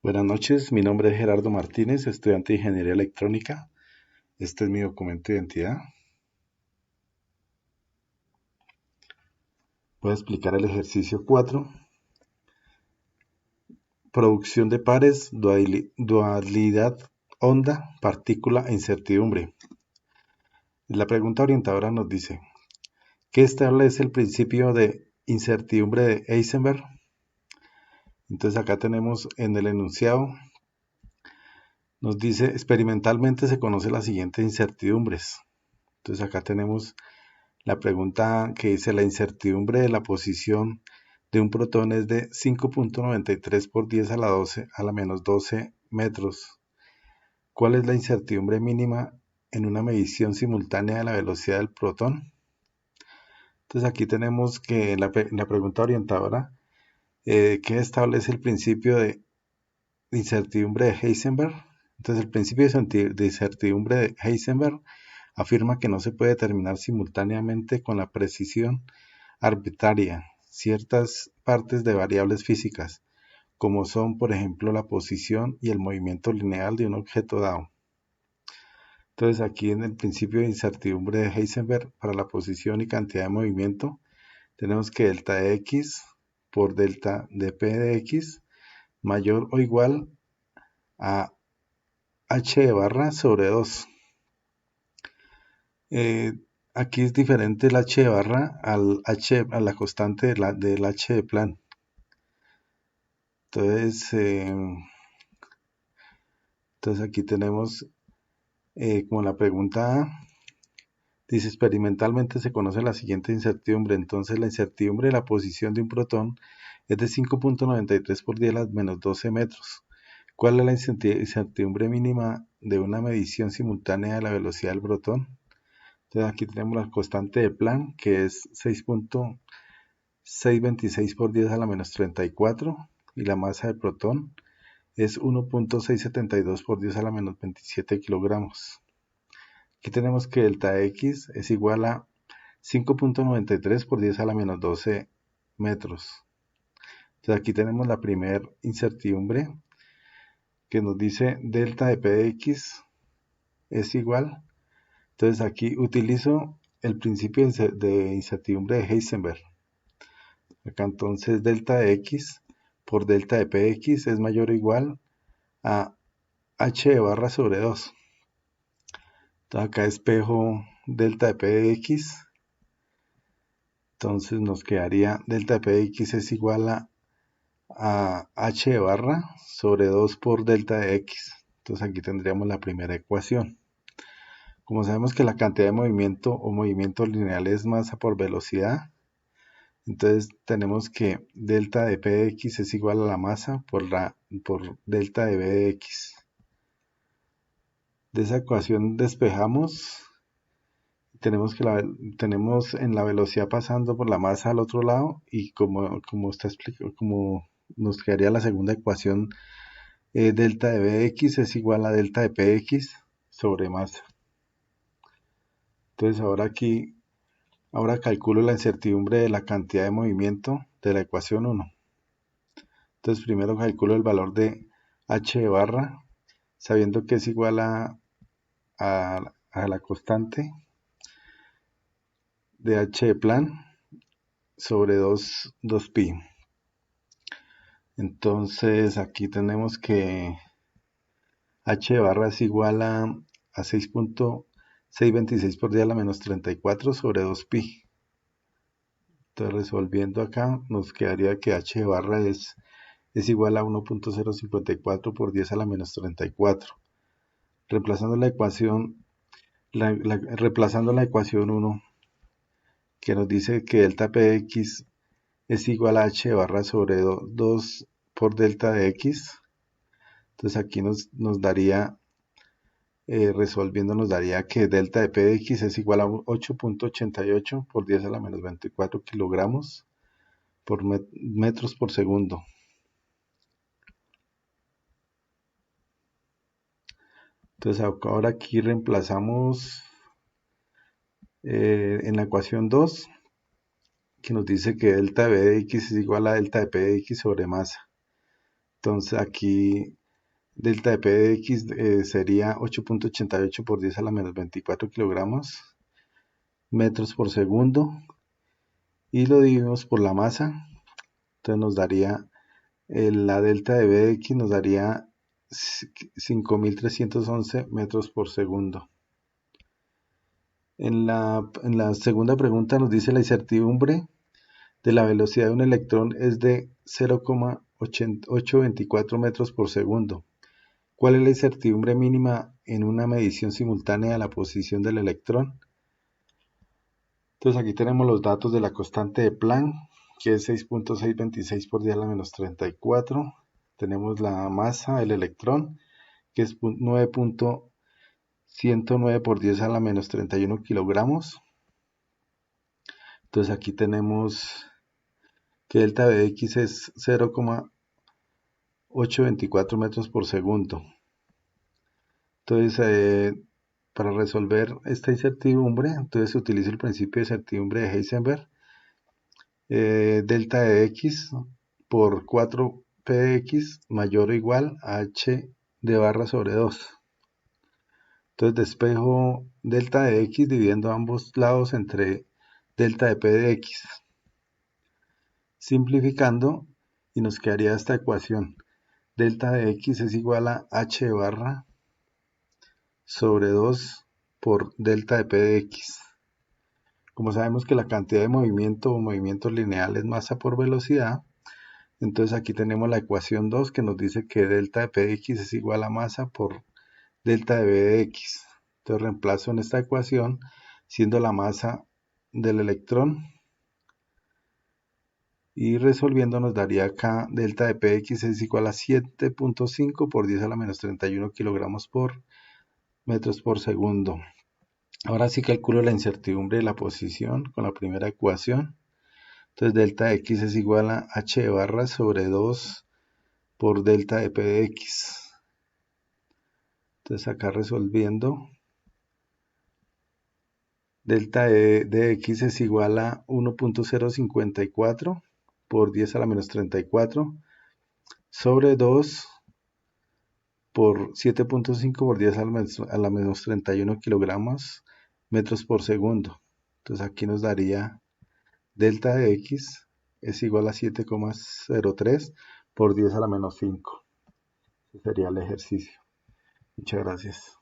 Buenas noches, mi nombre es Gerardo Martínez, estudiante de Ingeniería Electrónica. Este es mi documento de identidad. Voy a explicar el ejercicio 4. Producción de pares, dualidad, onda, partícula e incertidumbre. La pregunta orientadora nos dice, ¿qué establece el principio de incertidumbre de Heisenberg? Entonces acá tenemos en el enunciado, nos dice, experimentalmente se conocen las siguientes incertidumbres. Entonces acá tenemos la pregunta que dice la incertidumbre de la posición de un protón es de 5.93 por 10 a la 12 a la menos 12 metros. ¿Cuál es la incertidumbre mínima en una medición simultánea de la velocidad del protón? Entonces aquí tenemos que la pregunta orientadora, ¿qué establece el principio de incertidumbre de Heisenberg? Entonces el principio de incertidumbre de Heisenberg afirma que no se puede determinar simultáneamente con la precisión arbitraria ciertas partes de variables físicas, como son, por ejemplo, la posición y el movimiento lineal de un objeto dado. Entonces, aquí en el principio de incertidumbre de Heisenberg para la posición y cantidad de movimiento, tenemos que delta de x por delta de p de x mayor o igual a h de barra sobre 2. Aquí es diferente el h de barra a la constante del h de Planck. Entonces aquí tenemos como la pregunta A, dice experimentalmente se conoce la siguiente incertidumbre. Entonces la incertidumbre de la posición de un protón es de 5.93 por 10 a la menos 12 metros. ¿Cuál es la incertidumbre mínima de una medición simultánea de la velocidad del protón? Entonces aquí tenemos la constante de Planck, que es 6.626 por 10 a la menos 34, y la masa del protón es 1.672 por 10 a la menos 27 kilogramos. Aquí tenemos que delta X es igual a 5.93 por 10 a la menos 12 metros. Entonces aquí tenemos la primera incertidumbre que nos dice delta de P de X es igual. Entonces aquí utilizo el principio de incertidumbre de Heisenberg. Acá entonces delta de X por delta de P de X es mayor o igual a h de barra sobre 2. Entonces acá espejo delta de P de X. Entonces nos quedaría delta de P de X es igual a h de barra sobre 2 por delta de X. Entonces aquí tendríamos la primera ecuación. Como sabemos que la cantidad de movimiento o movimiento lineal es masa por velocidad, entonces tenemos que delta de P de X es igual a la masa por delta de B de X. De esa ecuación despejamos, tenemos en la velocidad pasando por la masa al otro lado, y como está explicado, como nos quedaría la segunda ecuación, delta de B de X es igual a delta de P de X sobre masa. Entonces ahora calculo la incertidumbre de la cantidad de movimiento de la ecuación 1. Entonces primero calculo el valor de h de barra, sabiendo que es igual a la constante de h de Planck sobre 2pi. Entonces aquí tenemos que h de barra es igual a 6.626 por 10 a la menos 34 sobre 2pi. Entonces resolviendo acá nos quedaría que h de barra es igual a 1.054 por 10 a la menos 34. Reemplazando la ecuación, reemplazando la ecuación 1, que nos dice que delta P de X es igual a h de barra sobre 2 por delta de X. Entonces aquí nos daría, resolviendo nos daría que delta de P de X es igual a 8.88 por 10 a la menos 24 kilogramos por metros por segundo. Entonces ahora aquí reemplazamos en la ecuación 2, que nos dice que delta de B de X es igual a delta de P de X sobre masa. Entonces aquí delta de P de X sería 8.88 por 10 a la menos 24 kilogramos metros por segundo, y lo dividimos por la masa. Entonces nos daría la delta de B de X nos daría 5.311 metros por segundo. En la segunda pregunta nos dice: la incertidumbre de la velocidad de un electrón es de 0,824 metros por segundo. ¿Cuál es la incertidumbre mínima en una medición simultánea de la posición del electrón? Entonces aquí tenemos los datos de la constante de Planck, que es 6.626 por 10 a la menos 34. Tenemos la masa del electrón, que es 9.109 por 10 a la menos 31 kilogramos. Entonces aquí tenemos que delta de X es 0,824 metros por segundo. Entonces, para resolver esta incertidumbre, entonces se utiliza el principio de incertidumbre de Heisenberg. Delta de X por 4P de X mayor o igual a H de barra sobre 2. Entonces despejo delta de X dividiendo ambos lados entre delta de P de X. Simplificando, y nos quedaría esta ecuación: delta de X es igual a H de barra sobre 2 por delta de P de X. Como sabemos que la cantidad de movimiento o movimientos lineales es masa por velocidad, entonces aquí tenemos la ecuación 2 que nos dice que delta de P de X es igual a masa por delta de B de X. Entonces reemplazo en esta ecuación, siendo la masa del electrón, y resolviendo nos daría acá delta de P de X es igual a 7.5 por 10 a la menos 31 kilogramos por metros por segundo. Ahora sí calculo la incertidumbre de la posición con la primera ecuación. Entonces delta de X es igual a H de barra sobre 2 por delta de P de X. Entonces acá resolviendo, delta de X es igual a 1.054 por 10 a la menos 34 sobre 2 por 7.5 por 10 a la menos 31 kilogramos metros por segundo. Entonces aquí nos daría delta de X es igual a 7,03 por 10 a la menos 5. Ese sería el ejercicio. Muchas gracias.